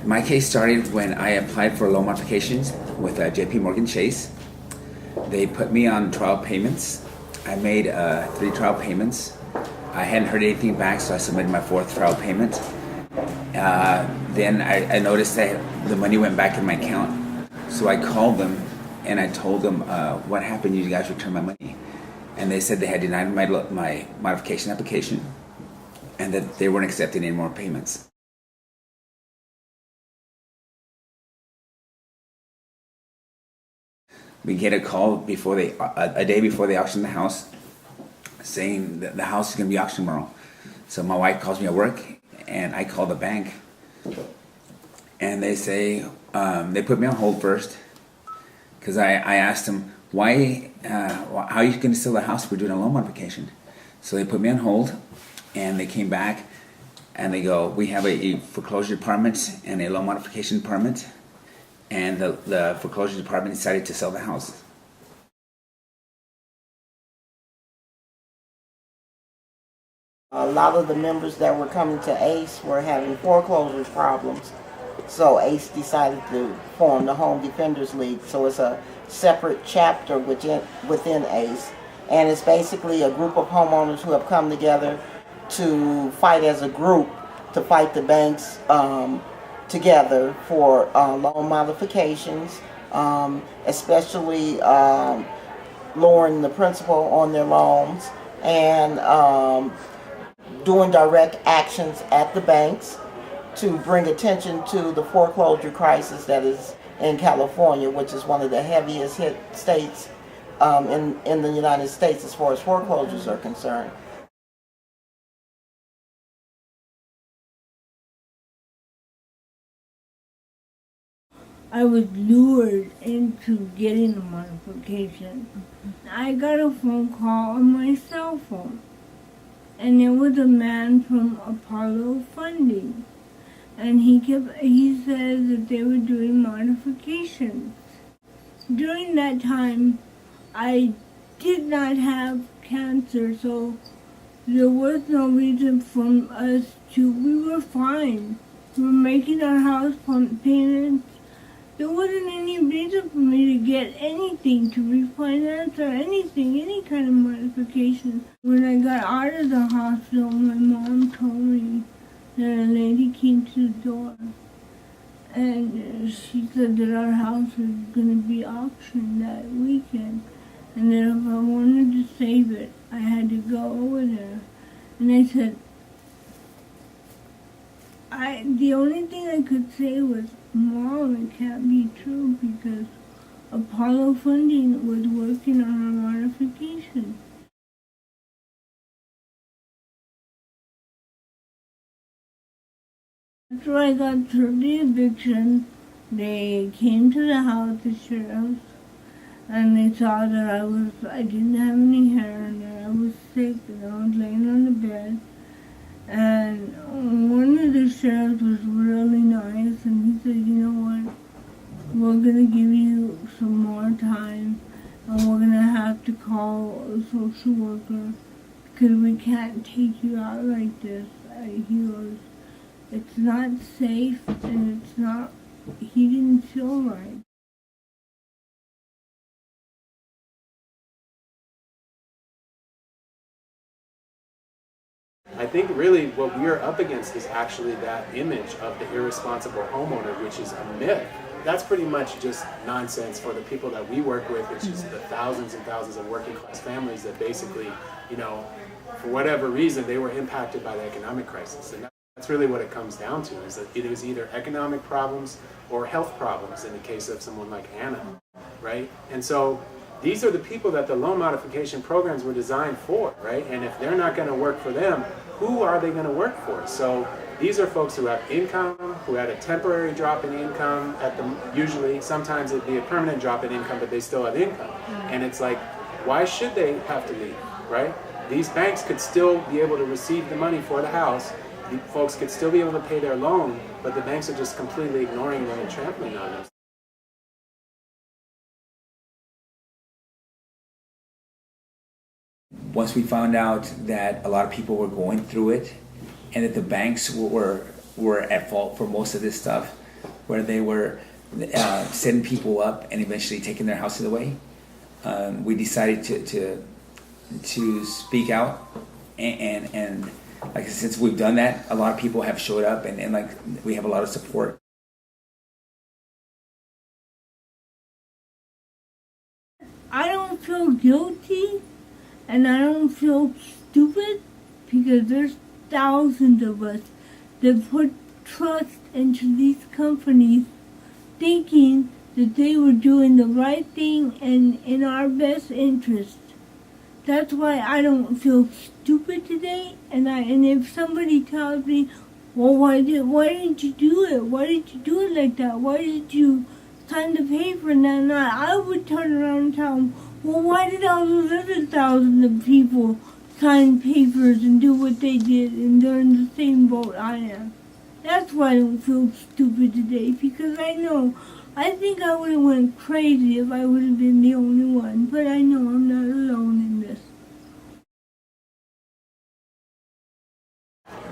My case started when I applied for loan modifications with JP Morgan Chase. They put me on trial payments. I made 3 trial payments. I hadn't heard anything back, so I submitted my 4th trial payment. Then I noticed that the money went back in my account. So I called them and I told them, what happened? You guys returned my money. And they said they had denied my modification application and that they weren't accepting any more payments. We get a call a day before they auction the house, saying that the house is going to be auctioned tomorrow. So my wife calls me at work, and I call the bank, and they say they put me on hold first, because I asked them how are you going to sell the house if we're doing a loan modification? So they put me on hold, and they came back, and they go, we have a foreclosure department and a loan modification department. And the foreclosure department decided to sell the house. A lot of the members that were coming to ACE were having foreclosure problems. So ACE decided to form the Home Defenders League. So it's a separate chapter within ACE. And it's basically a group of homeowners who have come together to fight as a group, to fight the banks together for loan modifications, especially lowering the principal on their loans, and doing direct actions at the banks to bring attention to the foreclosure crisis that is in California, which is one of the heaviest hit states in the United States as far as foreclosures are concerned. I was lured into getting a modification. I got a phone call on my cell phone, and it was a man from Apollo Funding, and he said that they were doing modifications. During that time, I did not have cancer, so there was no reason for us we were fine. We were making our house payments. There wasn't any reason for me to get anything, to refinance or anything, any kind of modification. When I got out of the hospital, my mom told me that a lady came to the door, and she said that our house was going to be auctioned that weekend, and that if I wanted to save it, I had to go over there. And I said, the only thing I could say was, Mom, it can't be true, because Apollo Funding was working on our modification. After I got through the eviction, they came to the house, the sheriffs, and they saw that I didn't have any hair, and that I was sick, and I was laying on the bed. And one of the sheriffs was really nice, and he said, you know what, we're going to give you some more time, and we're going to have to call a social worker, because we can't take you out like this. He goes, it's not safe, and he didn't feel right. I think really what we're up against is actually that image of the irresponsible homeowner, which is a myth. That's pretty much just nonsense for the people that we work with, which is the thousands and thousands of working class families that basically, for whatever reason, they were impacted by the economic crisis. And that's really what it comes down to, is that it was either economic problems or health problems in the case of someone like Anna, right? And so these are the people that the loan modification programs were designed for, right? And if they're not going to work for them, who are they going to work for? So these are folks who have income, who had a temporary drop in income usually, sometimes it'd be a permanent drop in income, but they still have income. And it's like, why should they have to leave, right? These banks could still be able to receive the money for the house. The folks could still be able to pay their loan, but the banks are just completely ignoring them and trampling on them. Once we found out that a lot of people were going through it and that the banks were at fault for most of this stuff, where they were setting people up and eventually taking their houses away. We decided to speak out, and like since we've done that, a lot of people have showed up, and like we have a lot of support. I don't feel guilty and I don't feel stupid because there's thousands of us that put trust into these companies thinking that they were doing the right thing and in our best interest. That's why I don't feel stupid today, and if somebody tells me, well, why didn't you do it? Why did you do it like that? Why did you sign the paper and that night? I would turn around and tell them, well, why did all those other thousands of people sign papers and do what they did and they're in the same boat I am? That's why I don't feel stupid today, because I think I would have went crazy if I would have been the only one, but I know I'm not alone in this.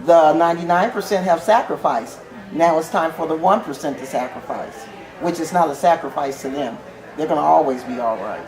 The 99% have sacrificed. Now it's time for the 1% to sacrifice, which is not a sacrifice to them. They're going to always be all right.